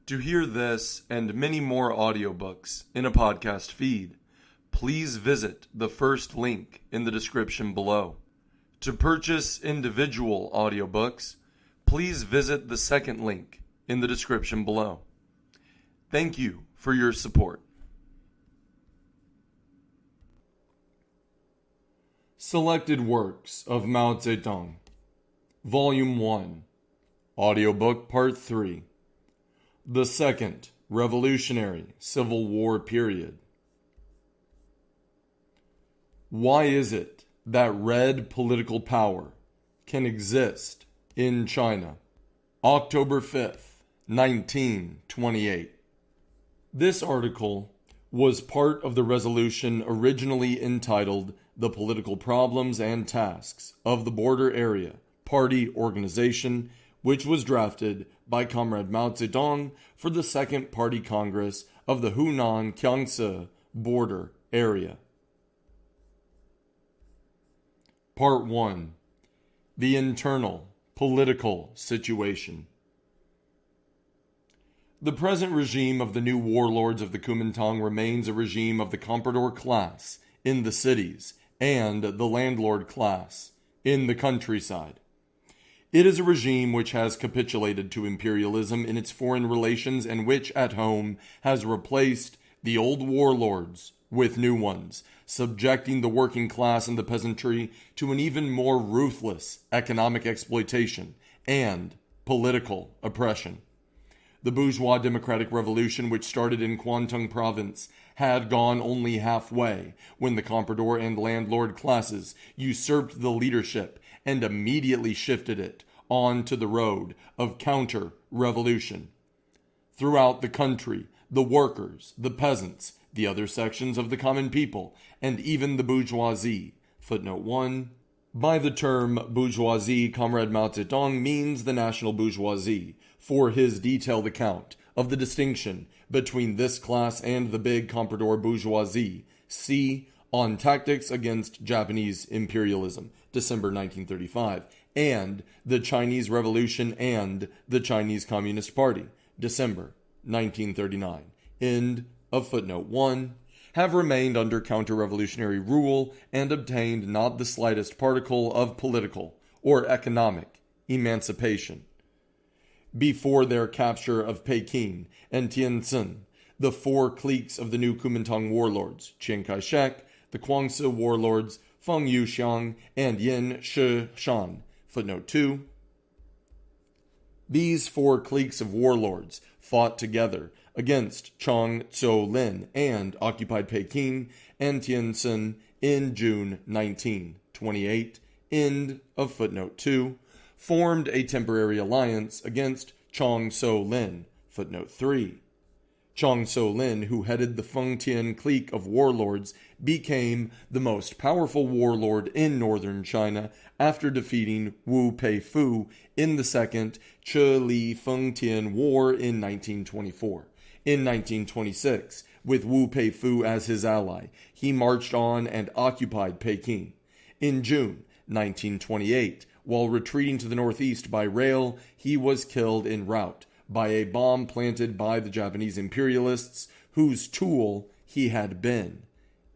To hear this and many more audiobooks in a podcast feed, please visit the first link in the description below. To purchase individual audiobooks, please visit the second link in the description below. Thank you for your support. Selected Works of Mao Zedong, Volume 1, Audiobook Part 3, The Second Revolutionary Civil War Period. Why is it that red political power can exist in China? October 5th, 1928. This article was part of the resolution originally entitled The Political Problems and Tasks of the Border Area Party Organization, which was drafted by Comrade Mao Zedong for the Second Party Congress of the Hunan-Kiangsi Border Area. Part 1. The Internal Political Situation. The present regime of the new warlords of the Kuomintang remains a regime of the comprador class in the cities and the landlord class in the countryside. It is a regime which has capitulated to imperialism in its foreign relations and which, at home, has replaced the old warlords with new ones, subjecting the working class and the peasantry to an even more ruthless economic exploitation and political oppression. The bourgeois democratic revolution, which started in Kwantung province, had gone only halfway when the comprador and landlord classes usurped the leadership and immediately shifted it onto the road of counter-revolution. Throughout the country, the workers, the peasants, the other sections of the common people, and even the bourgeoisie, footnote 1, by the term bourgeoisie, Comrade Mao Zedong means the national bourgeoisie, for his detailed account of the distinction between this class and the big comprador bourgeoisie. See On Tactics Against Japanese Imperialism, December 1935, and The Chinese Revolution and the Chinese Communist Party, December 1939. End of footnote 1. Have remained under counter-revolutionary rule and obtained not the slightest particle of political or economic emancipation. Before their capture of Peking and Tientsin, the four cliques of the new Kuomintang warlords, Chiang Kai-shek, the Guangxi warlords, Feng Yuxiang, and Yin Shishan, footnote 2. These four cliques of warlords fought together against Chang Tso-lin and occupied Peking and Tientsin in June 1928, end of footnote 2, formed a temporary alliance against Chang Tso-lin, footnote 3. Chang Tso-lin, who headed the Fengtian clique of warlords, became the most powerful warlord in northern China after defeating Wu Peifu in the Second Che-Li-Fengtian War in 1924. In 1926, with Wu Peifu as his ally, he marched on and occupied Peking. In June 1928, while retreating to the northeast by rail, he was killed en route by a bomb planted by the Japanese imperialists, whose tool he had been.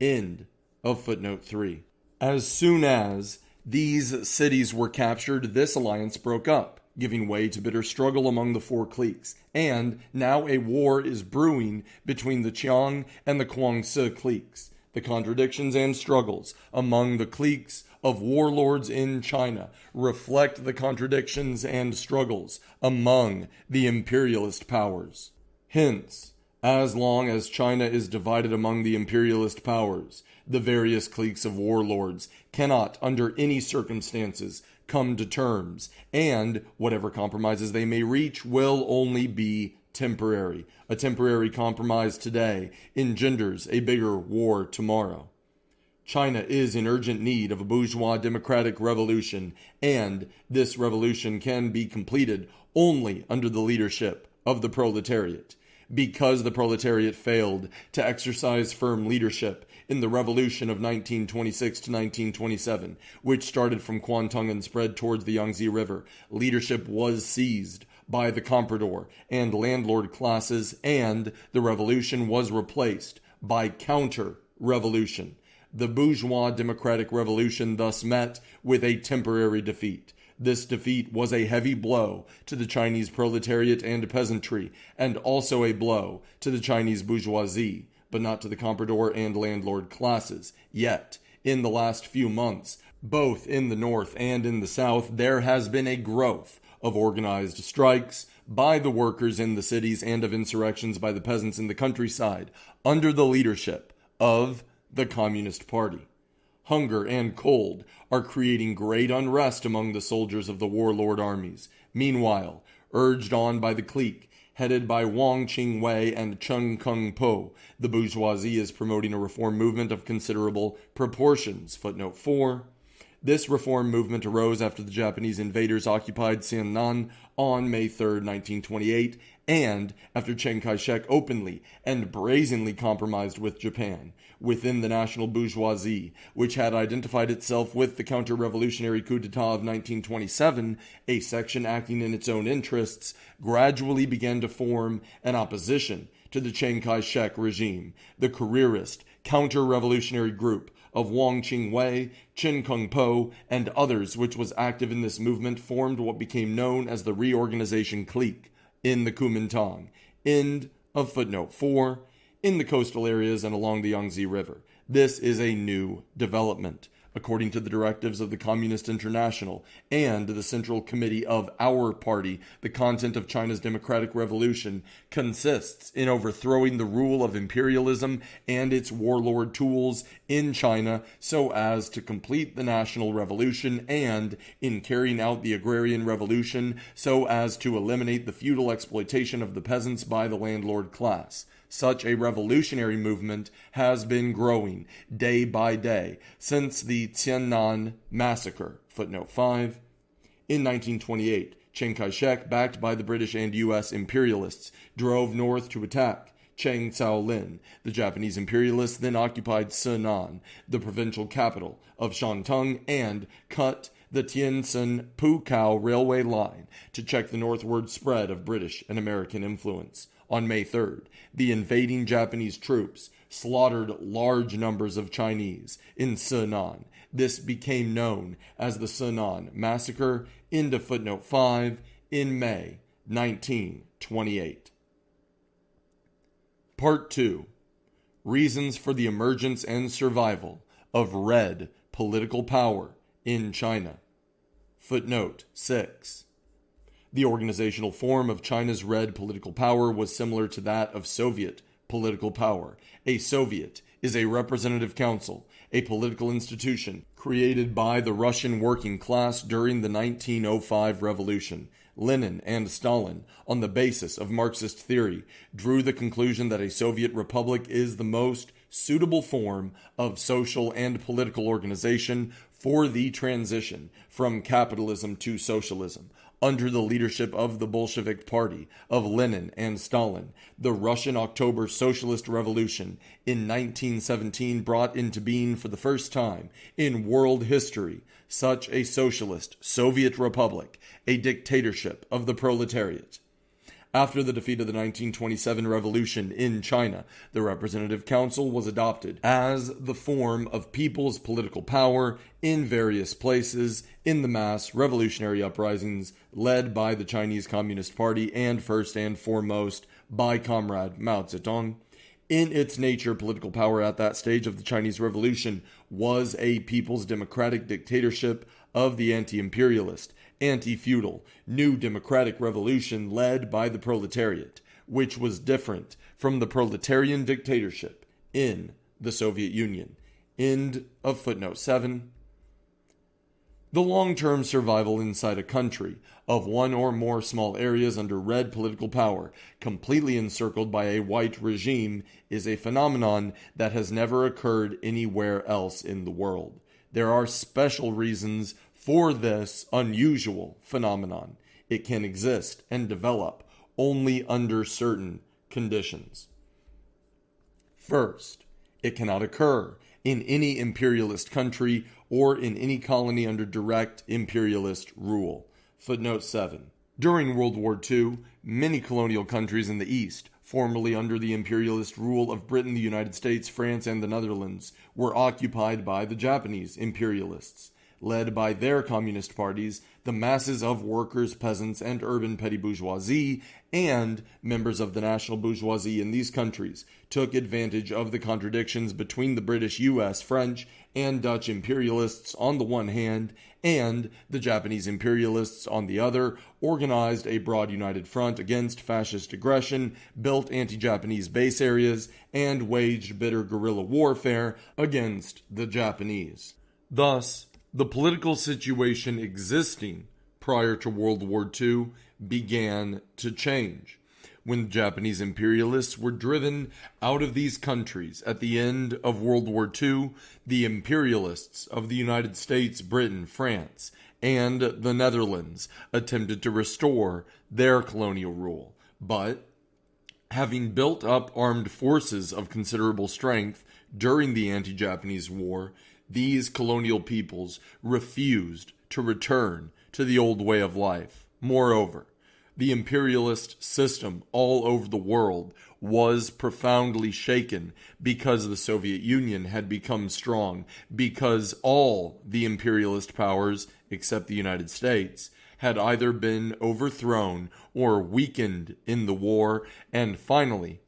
End of footnote 3. As soon as these cities were captured, this alliance broke up, giving way to bitter struggle among the four cliques, and now a war is brewing between the Chiang and the Guangxi cliques. The contradictions and struggles among the cliques of warlords in China reflect the contradictions and struggles among the imperialist powers. Hence, as long as China is divided among the imperialist powers, the various cliques of warlords cannot, under any circumstances, come to terms, and whatever compromises they may reach will only be temporary. A temporary compromise today engenders a bigger war tomorrow. China is in urgent need of a bourgeois democratic revolution, and this revolution can be completed only under the leadership of the proletariat. Because the proletariat failed to exercise firm leadership in the revolution of 1926 to 1927, which started from Kwantung and spread towards the Yangtze River, leadership was seized by the comprador and landlord classes, and the revolution was replaced by counter-revolution. The bourgeois democratic revolution thus met with a temporary defeat. This defeat was a heavy blow to the Chinese proletariat and peasantry, and also a blow to the Chinese bourgeoisie, but not to the comprador and landlord classes. Yet, in the last few months, both in the North and in the South, there has been a growth of organized strikes by the workers in the cities and of insurrections by the peasants in the countryside, under the leadership of the Communist Party. Hunger and cold are creating great unrest among the soldiers of the warlord armies. Meanwhile, urged on by the clique headed by Wang Qingwei and Chen Kung-po, the bourgeoisie is promoting a reform movement of considerable proportions. Footnote 4. This reform movement arose after the Japanese invaders occupied Xianan on May 3, 1928, and after Chiang Kai-shek openly and brazenly compromised with Japan. Within the national bourgeoisie, which had identified itself with the counter-revolutionary coup d'etat of 1927, a section acting in its own interests gradually began to form an opposition to the Chiang Kai-shek regime. The careerist, counter-revolutionary group of Wang Qingwei, Chen Kung-po, and others which was active in this movement formed what became known as the Reorganization Clique in the Kuomintang. End of footnote 4. In the coastal areas and along the Yangtze River. This is a new development. According to the directives of the Communist International and the Central Committee of our party, the content of China's democratic revolution consists in overthrowing the rule of imperialism and its warlord tools in China so as to complete the national revolution, and in carrying out the agrarian revolution so as to eliminate the feudal exploitation of the peasants by the landlord class. Such a revolutionary movement has been growing day by day since the Tiananmen massacre. Footnote 5. In 1928, Chiang Kai-shek, backed by the British and U.S. imperialists, drove north to attack Cheng Cao-lin. The Japanese imperialists then occupied Sinan, the provincial capital of Shantung, and cut the Tientsin-Pukow railway line to check the northward spread of British and American influence. On May 3rd, the invading Japanese troops slaughtered large numbers of Chinese in Sinan. This became known as the Sinan Massacre, into footnote 5, in May 1928. Part 2. Reasons for the emergence and survival of red political power in China. Footnote 6. The organizational form of China's red political power was similar to that of Soviet political power. A Soviet is a representative council, a political institution created by the Russian working class during the 1905 revolution. Lenin and Stalin, on the basis of Marxist theory, drew the conclusion that a Soviet republic is the most suitable form of social and political organization for the transition from capitalism to socialism. Under the leadership of the Bolshevik Party of Lenin and Stalin, the Russian October Socialist Revolution in 1917 brought into being for the first time in world history such a socialist Soviet republic, a dictatorship of the proletariat. After the defeat of the 1927 revolution in China, the Representative Council was adopted as the form of people's political power in various places in the mass revolutionary uprisings led by the Chinese Communist Party and first and foremost by Comrade Mao Zedong. In its nature, political power at that stage of the Chinese Revolution was a people's democratic dictatorship of the anti-imperialist, anti-feudal, new democratic revolution led by the proletariat, which was different from the proletarian dictatorship in the Soviet Union. End of footnote 7. The long-term survival inside a country of one or more small areas under red political power, completely encircled by a white regime, is a phenomenon that has never occurred anywhere else in the world. There are special reasons for this unusual phenomenon. It can exist and develop only under certain conditions. First, it cannot occur in any imperialist country or in any colony under direct imperialist rule. Footnote 7. During World War II, many colonial countries in the East, formerly under the imperialist rule of Britain, the United States, France, and the Netherlands, were occupied by the Japanese imperialists. Led by their communist parties, the masses of workers, peasants, and urban petty bourgeoisie, and members of the national bourgeoisie in these countries, took advantage of the contradictions between the British, US, French, and Dutch imperialists on the one hand, and the Japanese imperialists on the other, organized a broad united front against fascist aggression, built anti-Japanese base areas, and waged bitter guerrilla warfare against the Japanese. Thus, the political situation existing prior to World War II began to change. When the Japanese imperialists were driven out of these countries at the end of World War II, the imperialists of the United States, Britain, France, and the Netherlands attempted to restore their colonial rule. But, having built up armed forces of considerable strength during the anti-Japanese war, these colonial peoples refused to return to the old way of life. Moreover, the imperialist system all over the world was profoundly shaken because the Soviet Union had become strong, because all the imperialist powers, except the United States, had either been overthrown or weakened in the war, and finally,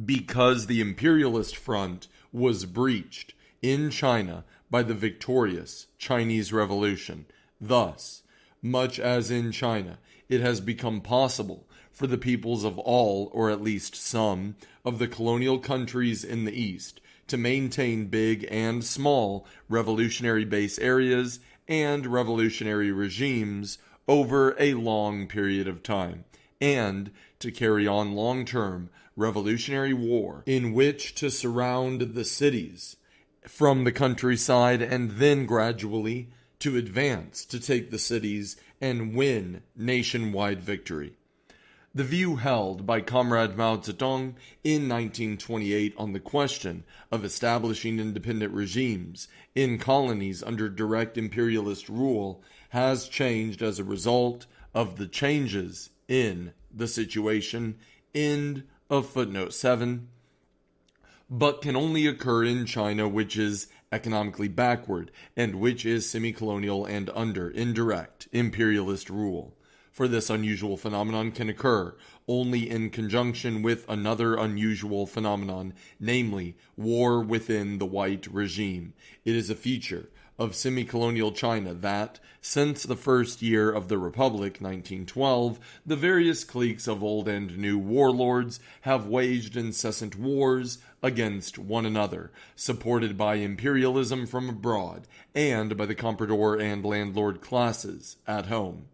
because the imperialist front was breached in China by the victorious Chinese Revolution. Thus, much as in China, it has become possible for the peoples of all, or at least some, of the colonial countries in the East to maintain big and small revolutionary base areas and revolutionary regimes over a long period of time, and to carry on long-term revolutionary war in which to surround the cities from the countryside and then gradually to advance to take the cities and win nationwide victory. The view held by Comrade Mao Zedong in 1928 on the question of establishing independent regimes in colonies under direct imperialist rule has changed as a result of the changes in the situation. End of footnote 7. But can only occur in China, which is economically backward and which is semi-colonial and under indirect imperialist rule. For this unusual phenomenon can occur only in conjunction with another unusual phenomenon, namely war within the white regime. It is a feature of semi-colonial China that, since the first year of the Republic, 1912, the various cliques of old and new warlords have waged incessant wars against one another, supported by imperialism from abroad and by the comprador and landlord classes at home.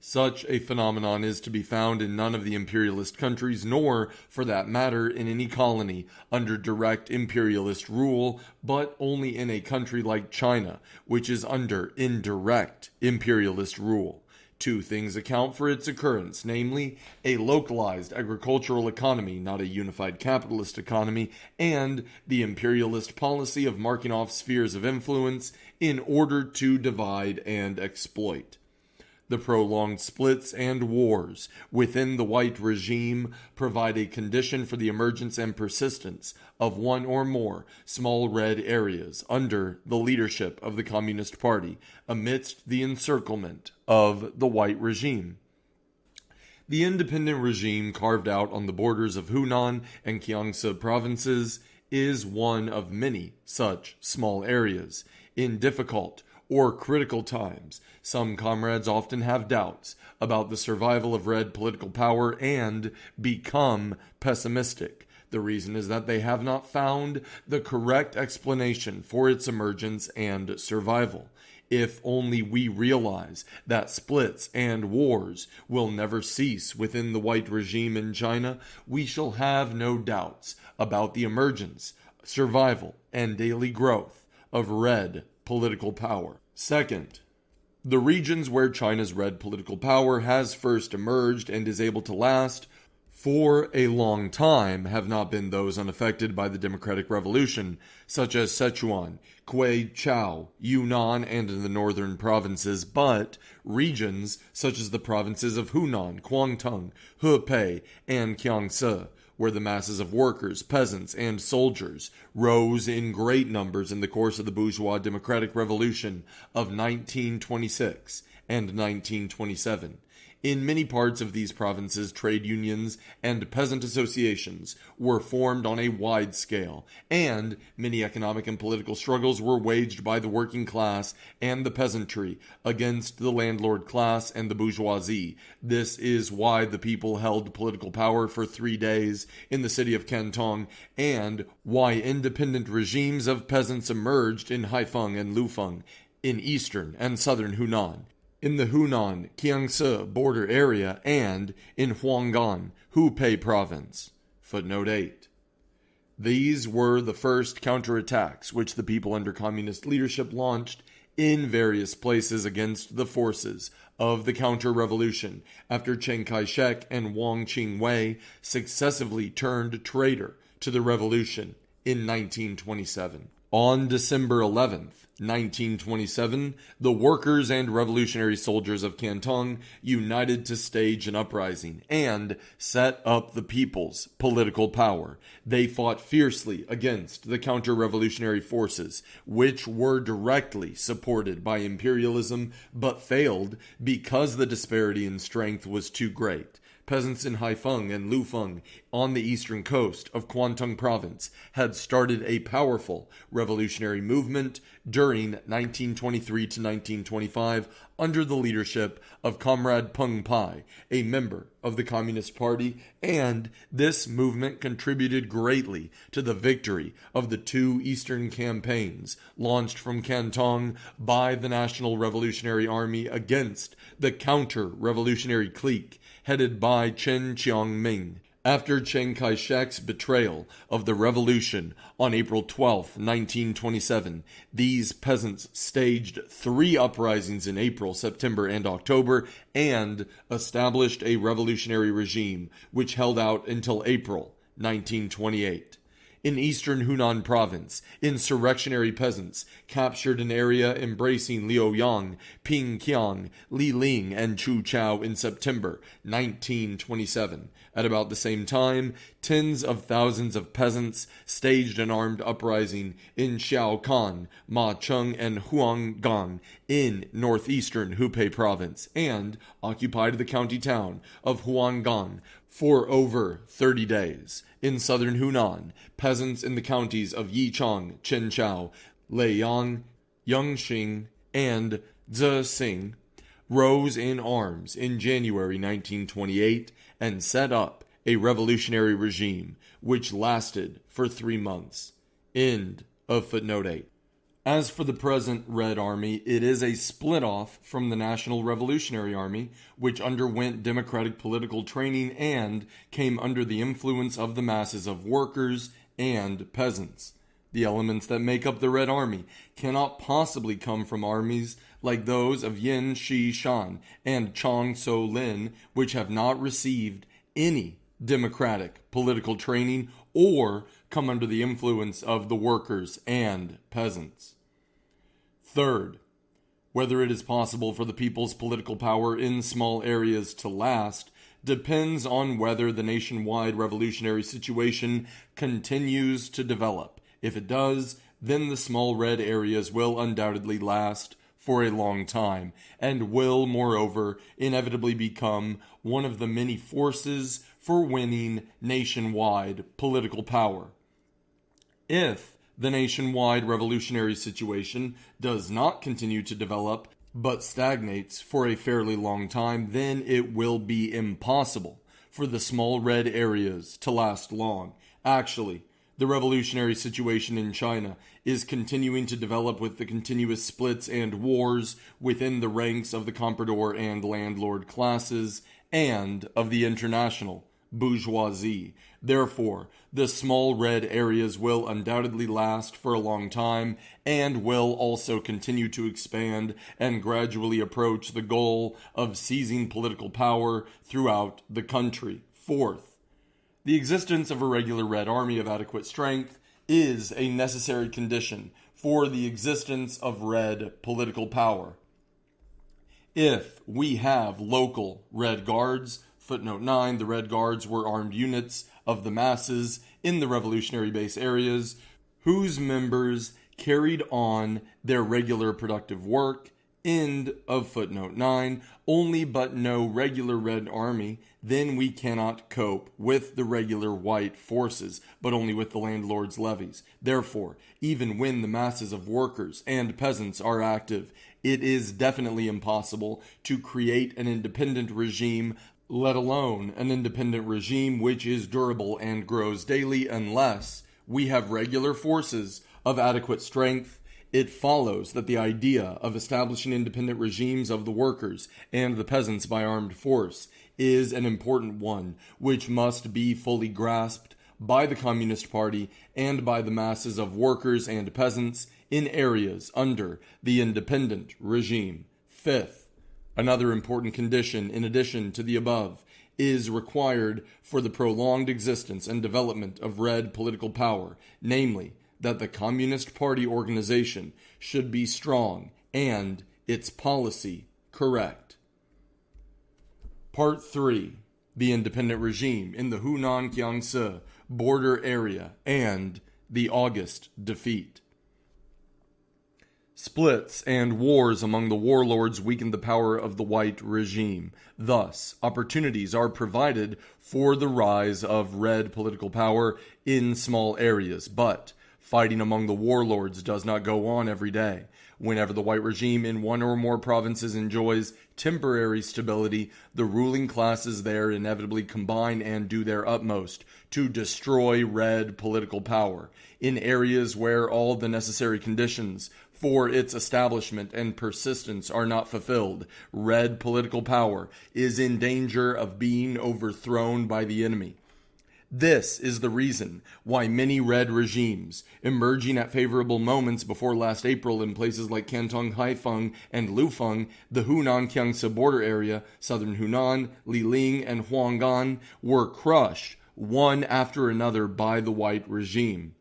Such a phenomenon is to be found in none of the imperialist countries, nor, for that matter, in any colony under direct imperialist rule, but only in a country like China, which is under indirect imperialist rule. Two things account for its occurrence, namely, a localized agricultural economy, not a unified capitalist economy, and the imperialist policy of marking off spheres of influence in order to divide and exploit. The prolonged splits and wars within the white regime provide a condition for the emergence and persistence of one or more small red areas under the leadership of the Communist Party amidst the encirclement of the white regime. The independent regime carved out on the borders of Hunan and Kiangsi provinces is one of many such small areas. In difficult or critical times, some comrades often have doubts about the survival of red political power and become pessimistic. The reason is that they have not found the correct explanation for its emergence and survival. If only we realize that splits and wars will never cease within the white regime in China, we shall have no doubts about the emergence, survival, and daily growth of red political power. Second, the regions where China's red political power has first emerged and is able to last for a long time have not been those unaffected by the democratic revolution, such as Sichuan, Queqiao, Yunnan, and in the northern provinces, but regions such as the provinces of Hunan, Guangdong, Hebei, and Jiangsu, where the masses of workers, peasants, and soldiers rose in great numbers in the course of the bourgeois democratic revolution of 1926 and 1927. In many parts of these provinces, trade unions and peasant associations were formed on a wide scale, and many economic and political struggles were waged by the working class and the peasantry against the landlord class and the bourgeoisie. This is why the people held political power for 3 days in the city of Canton, and why independent regimes of peasants emerged in Haifeng and Lufeng, in eastern and southern Hunan, in the Hunan, Jiangsu border area, and in Huanggan, Hubei province. Footnote 8. These were the first counterattacks which the people under communist leadership launched in various places against the forces of the counter-revolution after Chiang Kai-shek and Wang Qingwei successively turned traitor to the revolution in 1927. On December 11th, 1927, the workers and revolutionary soldiers of Canton united to stage an uprising and set up the people's political power. They fought fiercely against the counter-revolutionary forces, which were directly supported by imperialism, but failed because the disparity in strength was too great. Peasants in Haifeng and Lufeng on the eastern coast of Guangdong province had started a powerful revolutionary movement during 1923 to 1925 under the leadership of Comrade Peng Pai, a member of the Communist Party, and this movement contributed greatly to the victory of the 2 eastern campaigns launched from Canton by the National Revolutionary Army against the counter-revolutionary clique headed by Chen Qiangming. After Chiang Kai-shek's betrayal of the revolution on April 12, 1927, these peasants staged 3 uprisings in April, September, and October, and established a revolutionary regime which held out until April 1928. In eastern Hunan province, insurrectionary peasants captured an area embracing Liaoyang, Pingqiang, Liling, and Chuchao in September 1927. At about the same time, tens of thousands of peasants staged an armed uprising in Xiaokan, Macheng, and Huanggang in northeastern Hubei province, and occupied the county town of Huanggang for over 30 days. In southern Hunan, peasants in the counties of Yichang, Chenchao, Leiyang, Yangqing, and Zexing rose in arms in January 1928 and set up a revolutionary regime which lasted for 3 months. End of footnote 8. As for the present Red Army, it is a split-off from the National Revolutionary Army, which underwent democratic political training and came under the influence of the masses of workers and peasants. The elements that make up the Red Army cannot possibly come from armies like those of Yin Shi Shan and Chang So Lin, which have not received any democratic political training or come under the influence of the workers and peasants. Third, whether it is possible for the people's political power in small areas to last depends on whether the nationwide revolutionary situation continues to develop. If it does, then the small red areas will undoubtedly last for a long time, and will, moreover, inevitably become one of the many forces for winning nationwide political power. If the nationwide revolutionary situation does not continue to develop, but stagnates for a fairly long time, then it will be impossible for the small red areas to last long. Actually, the revolutionary situation in China is continuing to develop with the continuous splits and wars within the ranks of the comprador and landlord classes and of the international bourgeoisie. Therefore, the small red areas will undoubtedly last for a long time and will also continue to expand and gradually approach the goal of seizing political power throughout the country. Fourth, The existence of a regular Red Army of adequate strength is a necessary condition for the existence of Red political power. If we have local Red Guards, footnote 9, the Red Guards were armed units of the masses in the revolutionary base areas whose members carried on their regular productive work, end of footnote 9, only but no regular Red Army, then we cannot cope with the regular white forces, but only with the landlord's levies. Therefore, even when the masses of workers and peasants are active, it is definitely impossible to create an independent regime, let alone an independent regime which is durable and grows daily, unless we have regular forces of adequate strength. It follows that the idea of establishing independent regimes of the workers and the peasants by armed force is an important one, which must be fully grasped by the Communist Party and by the masses of workers and peasants in areas under the independent regime. Fifth, another important condition in addition to the above is required for the prolonged existence and development of Red political power, namely, that the Communist Party organization should be strong and its policy correct. Part 3. The independent regime in the Hunan-Kiangsi border area and the August defeat. Splits and wars among the warlords weakened the power of the white regime. Thus, opportunities are provided for the rise of Red political power in small areas, but fighting among the warlords does not go on every day. Whenever the white regime in one or more provinces enjoys temporary stability, the ruling classes there inevitably combine and do their utmost to destroy Red political power. In areas where all the necessary conditions for its establishment and persistence are not fulfilled, Red political power is in danger of being overthrown by the enemy. This is the reason why many Red regimes, emerging at favorable moments before last April in places like Canton Haifeng and Lufeng, the Hunan-Kiangsi border area, southern Hunan, Liling, and Huanggan, were crushed one after another by the white regime.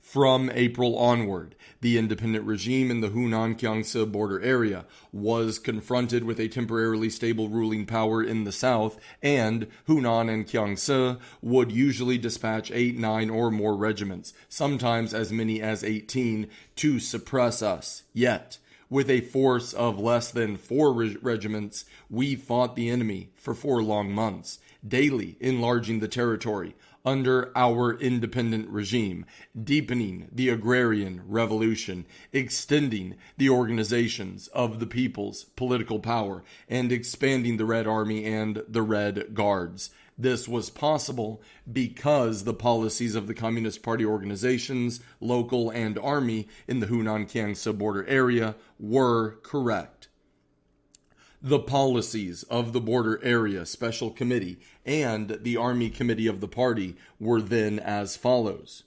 From April onward, the independent regime in the Hunan-Kiangsi border area was confronted with a temporarily stable ruling power in the south, and Hunan and Kiangsi would usually dispatch 8, 9, or more regiments, sometimes as many as 18, to suppress us. Yet, with a force of less than 4 regiments, we fought the enemy for 4 long months, daily enlarging the territory under our independent regime, deepening the agrarian revolution, extending the organizations of the people's political power, and expanding the Red Army and the Red Guards. This was possible because the policies of the Communist Party organizations, local and army in the Hunan-Kiangsi border area were correct. The policies of the Border Area Special Committee and the Army Committee of the party were then as follows.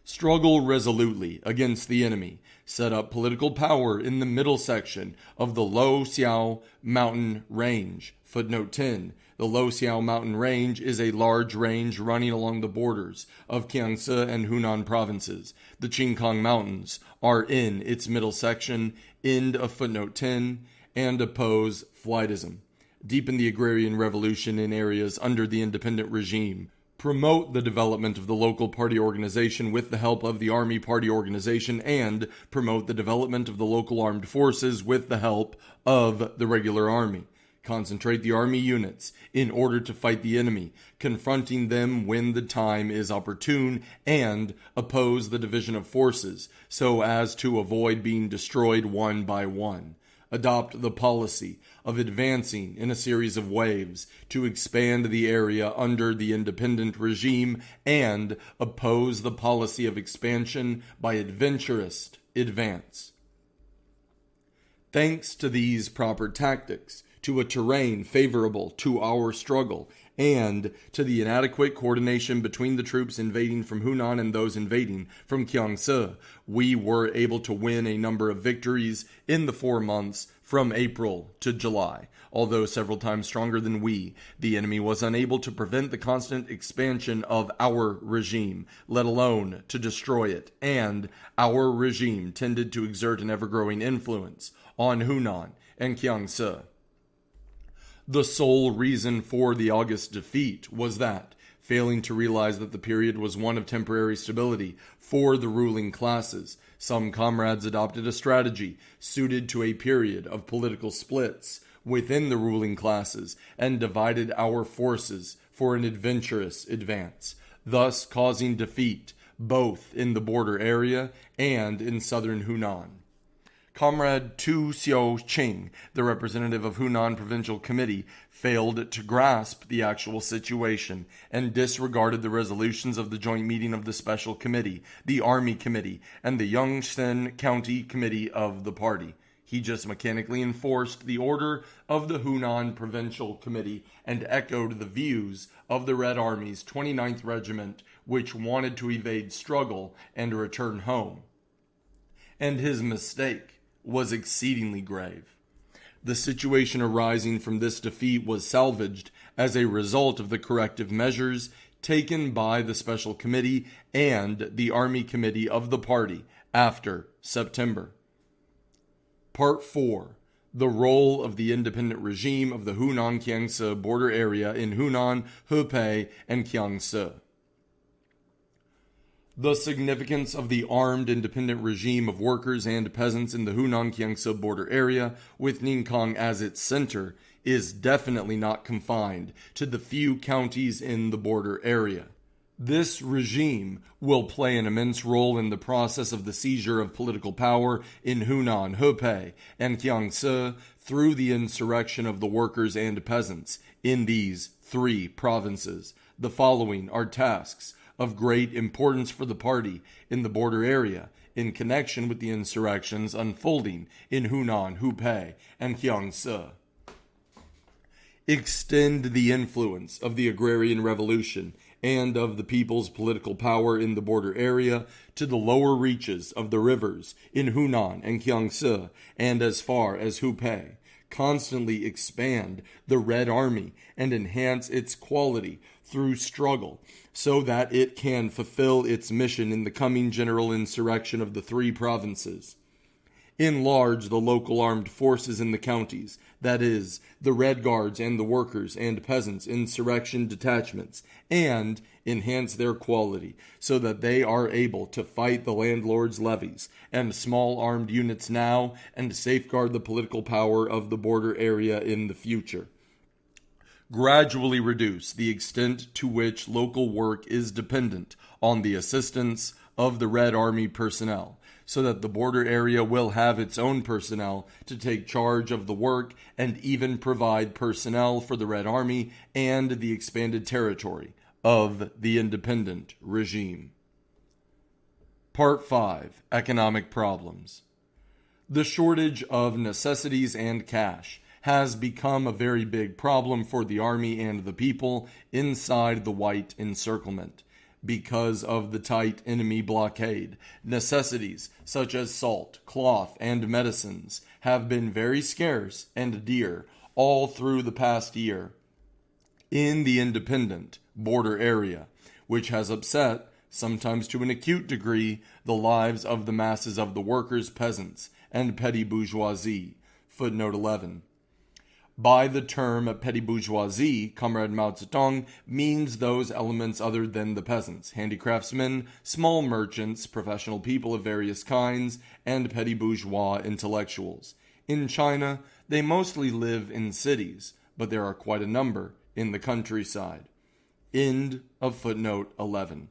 Struggle resolutely against the enemy. Set up political power in the middle section of the Lo Xiao Mountain Range. Footnote 10. The Lo Xiao Mountain Range is a large range running along the borders of Kiangsi and Hunan provinces. The Qingkang Mountains are in its middle section. End of footnote 10. And oppose flightism. Deepen the agrarian revolution in areas under the independent regime. Promote the development of the local party organization with the help of the army party organization, and promote the development of the local armed forces with the help of the regular army. Concentrate the army units in order to fight the enemy, confronting them when the time is opportune, and oppose the division of forces so as to avoid being destroyed one by one. Adopt the policy of advancing in a series of waves to expand the area under the independent regime, and oppose the policy of expansion by adventurous advance. Thanks to these proper tactics, to a terrain favorable to our struggle, and to the inadequate coordination between the troops invading from Hunan and those invading from Kiangsi, we were able to win a number of victories in the 4 months from April to July. Although several times stronger than we, the enemy was unable to prevent the constant expansion of our regime, let alone to destroy it, and our regime tended to exert an ever-growing influence on Hunan and Kiangsi. The sole reason for the August defeat was that, failing to realize that the period was one of temporary stability for the ruling classes, some comrades adopted a strategy suited to a period of political splits within the ruling classes and divided our forces for an adventurous advance, thus causing defeat both in the border area and in southern Hunan. Comrade Tu Xiao-ching, the representative of Hunan Provincial Committee, failed to grasp the actual situation and disregarded the resolutions of the joint meeting of the Special Committee, the Army Committee, and the Yongsan County Committee of the party. He just mechanically enforced the order of the Hunan Provincial Committee and echoed the views of the Red Army's 29th Regiment, which wanted to evade struggle and return home. And his mistake was exceedingly grave. The situation arising from this defeat was salvaged as a result of the corrective measures taken by the Special Committee and the Army Committee of the party after September. Part 4. The role of the independent regime of the Hunan-Kiangsi border area in Hunan, Hebei, and Kiangsi. The significance of the armed independent regime of workers and peasants in the Hunan-Kiangsi border area, with Ningkang as its center, is definitely not confined to the few counties in the border area. This regime will play an immense role in the process of the seizure of political power in Hunan, Hebei, and Kiangsi through the insurrection of the workers and peasants in these 3 provinces. The following are tasks of great importance for the party in the border area in connection with the insurrections unfolding in Hunan, Hebei, and Kiangsi. Extend the influence of the agrarian revolution and of the people's political power in the border area to the lower reaches of the rivers in Hunan and Kiangsi and as far as Hebei. Constantly expand the Red Army and enhance its quality through struggle so that it can fulfill its mission in the coming general insurrection of the 3 provinces. Enlarge the local armed forces in the counties, that is, the Red Guards and the workers and peasants insurrection detachments, and enhance their quality so that they are able to fight the landlords' levies and small armed units now and safeguard the political power of the border area in the future. Gradually reduce the extent to which local work is dependent on the assistance of the Red Army personnel, so that the border area will have its own personnel to take charge of the work and even provide personnel for the Red Army and the expanded territory of the independent regime. Part 5. Economic Problems. The shortage of necessities and cash has become a very big problem for the army and the people inside the White Encirclement. Because of the tight enemy blockade, necessities such as salt, cloth, and medicines have been very scarce and dear all through the past year in the independent border area, which has upset, sometimes to an acute degree, the lives of the masses of the workers, peasants, and petty bourgeoisie. Footnote 11. By the term petty bourgeoisie, Comrade Mao Zedong means those elements other than the peasants, handicraftsmen, small merchants, professional people of various kinds, and petty bourgeois intellectuals. In China, they mostly live in cities, but there are quite a number in the countryside. End of footnote 11.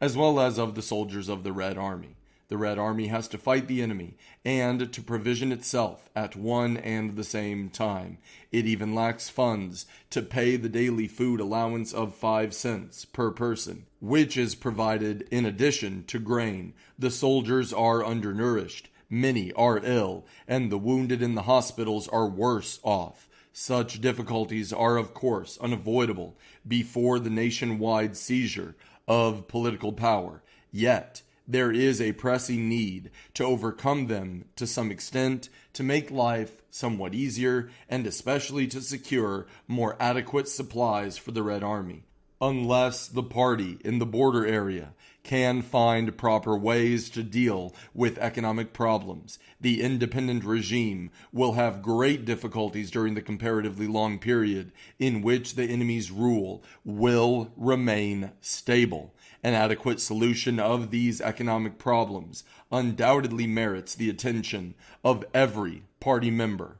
As well as of the soldiers of the Red Army. The Red Army has to fight the enemy and to provision itself at one and the same time. It even lacks funds to pay the daily food allowance of 5 cents per person, which is provided in addition to grain. The soldiers are undernourished, many are ill, and the wounded in the hospitals are worse off. Such difficulties are, of course, unavoidable before the nationwide seizure of political power. Yet, there is a pressing need to overcome them to some extent, to make life somewhat easier, and especially to secure more adequate supplies for the Red Army. Unless the party in the border area can find proper ways to deal with economic problems, the independent regime will have great difficulties during the comparatively long period in which the enemy's rule will remain stable. An adequate solution of these economic problems undoubtedly merits the attention of every party member.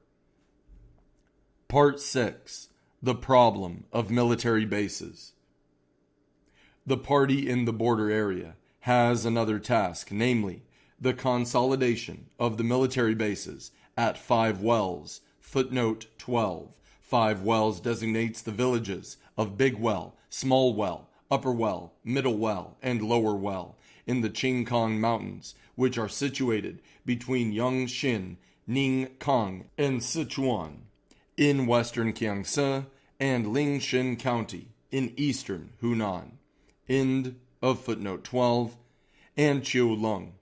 Part 6. The problem of military bases. The party in the border area has another task, namely, the consolidation of the military bases at 5 wells. Footnote 12. 5 wells designates the villages of Big Well, Small Well, Upper Well, Middle Well, and Lower Well in the Qingkang Mountains, which are situated between Yangshin, Ningkang, and Sichuan, in western Kiangsi, and Lingshin County, in eastern Hunan. End of footnote 12, and Qiuleng,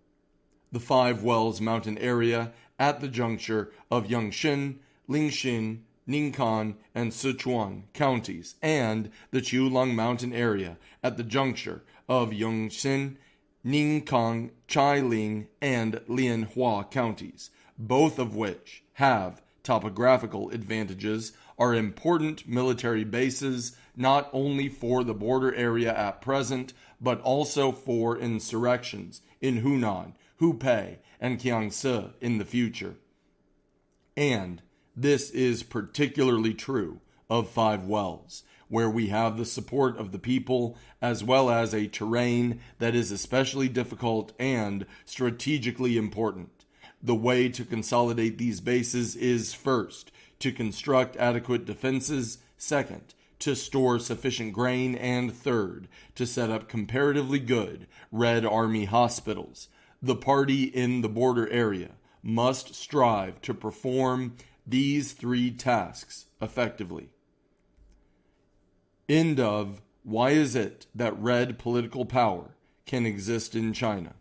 the 5 Wells mountain area at the juncture of Yangshin, Lingshin, Ningkan, and Sichuan counties, and the Qiuleng mountain area at the juncture of Yangshin, Ningkang, Chailing, and Lianhua counties, both of which have topographical advantages, are important military bases not only for the border area at present, but also for insurrections in Hunan, Hubei, and Kiangsi in the future. And this is particularly true of 5 Wells, where we have the support of the people, as well as a terrain that is especially difficult and strategically important. The way to consolidate these bases is, first, to construct adequate defenses, second, to store sufficient grain, and third, to set up comparatively good Red Army hospitals. The party in the border area must strive to perform these 3 tasks effectively. End of Why Is It That Red Political Power Can Exist in China?